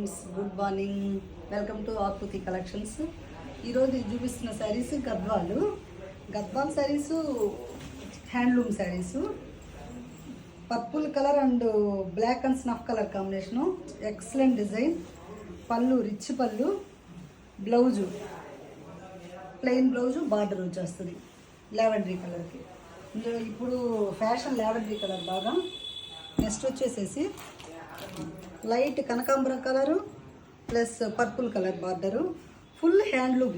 Good morning, welcome to Aakruthi collections. ఈరోజు చూపిస్తున్న saris Gadwal saris, handloom saris. Purple colour and black and snuff colour combination, excellent design. పళ్ళు rich పళ్ళు, blouse plain blouse, border వచ్చేస్తుంది lavender కలర్కి. ఇప్పుడు fashion lavender colour బాగా. Next వచ్చేసేసి లైట్ కనకాంబరం colour plus purple colour border, full handloom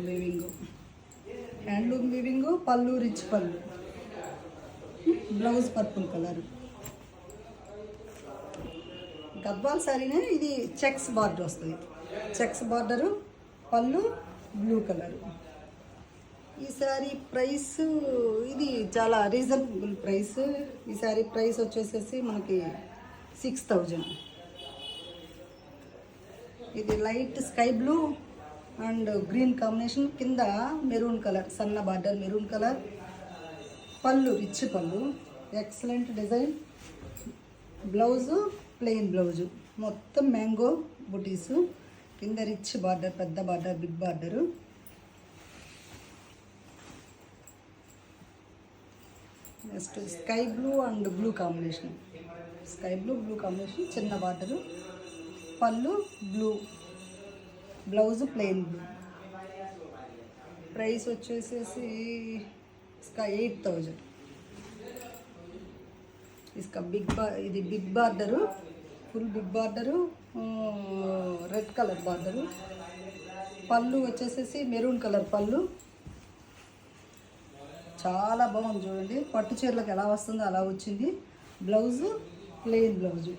weaving, పళ్ళు రిచ్ పళ్ళు, బ్లౌజ్ పర్పుల్ కలరు. గద్వాల్ శారీనే ఇది చెక్స్ బార్డర్ వస్తుంది. చెక్స్ బార్డరు, పళ్ళు బ్లూ కలరు. ఈ శారీ ప్రైస్ ఇది చాలా రీజనబుల్ ప్రైస్. ఈ శారీ ప్రైస్ వచ్చేసేసి మనకి 6000. ఇది light sky blue and green combination, కింద మెరూన్ కలర్, సన్న బార్డర్ మెరూన్ కలర్, పళ్ళు రిచ్ పళ్ళు, excellent design. Blouse plain blouse, మొత్తం మ్యాంగో బుటీసు, కింద రిచ్ బార్డర్, పెద్ద border, big border. Next sky blue and blue combination, చిన్న బార్డరు, పళ్ళు blue, blouse plain blue. Price వచ్చేసేసి 8000. ఇది big border, full big border, red colour border. పళ్ళు వచ్చేసేసి మెరూన్ కలర్ పళ్ళు, చాలా బాగుంది చూడండి. పట్టు చీరలకు ఎలా వస్తుందో అలా వచ్చింది. Blouse plain blouse.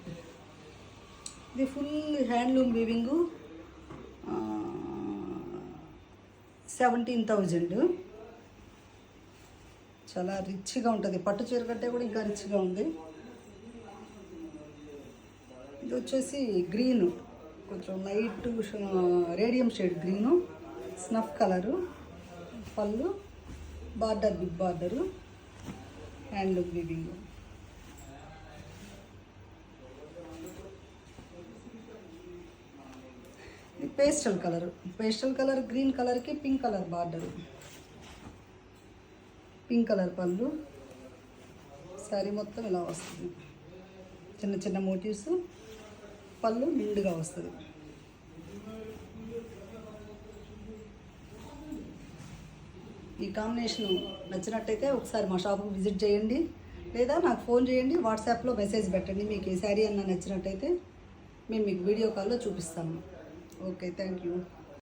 ఇది ఫుల్ హ్యాండ్లూమ్ వీవింగు, 17,000. చాలా రిచ్గా ఉంటుంది. పట్టు చీర కంటే కూడా ఇంకా రిచ్గా ఉంది. ఇది వచ్చేసి గ్రీను, కొంచెం light radium shade green, snuff colour, పళ్ళు border big border, handloom weaving. Pastel colour green కలర్కి pink colour border, pink colour పళ్ళు. శారీ మొత్తం ఇలా వస్తుంది, చిన్న చిన్న మోటివ్స్, పళ్ళు నిండుగా వస్తుంది. ఈ కాంబినేషన్ నచ్చినట్టయితే ఒకసారి మా షాప్కి విజిట్ చేయండి, లేదా నాకు ఫోన్ చేయండి, వాట్సాప్లో మెసేజ్ పెట్టండి. మీకు ఏ శారీ అన్నా నచ్చినట్టయితే మేము మీకు వీడియో కాల్లో చూపిస్తాము. Okay, thank you.